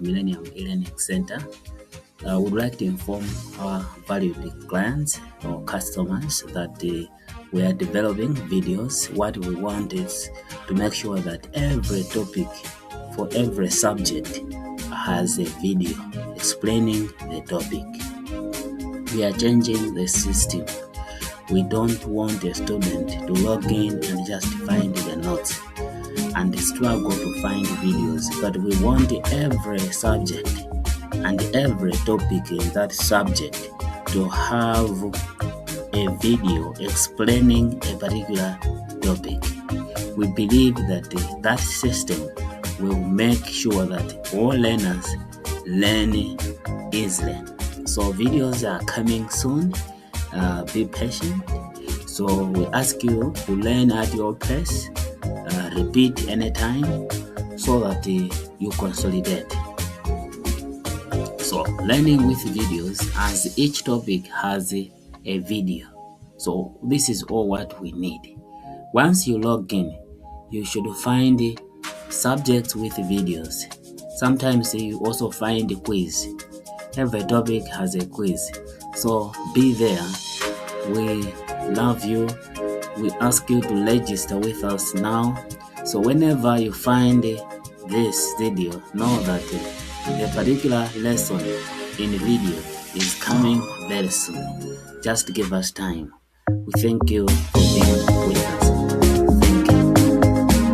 Millennium e-learning center. I would like to inform our valued clients or customers that we are developing videos. What we want is to make sure that every topic for every subject has a video explaining the topic. We are changing the system. We don't want a student to log in and just find the notes and struggle to find videos, but we want every subject and every topic in that subject to have a video explaining a particular topic. We believe that that system will make sure that all learners learn easily. So videos are coming soon. Be patient. So we ask you to learn at your pace, repeat anytime so that you consolidate. So learning with videos, as each topic has a video. So this is all what we need. Once you log in, you should find subjects with videos. Sometimes you also find a quiz. Every topic has a quiz. So be there. We love you. We ask you to register with us now. So whenever you find this video, know that the particular lesson in the video is coming very soon. Just give us time. We thank you for being with us.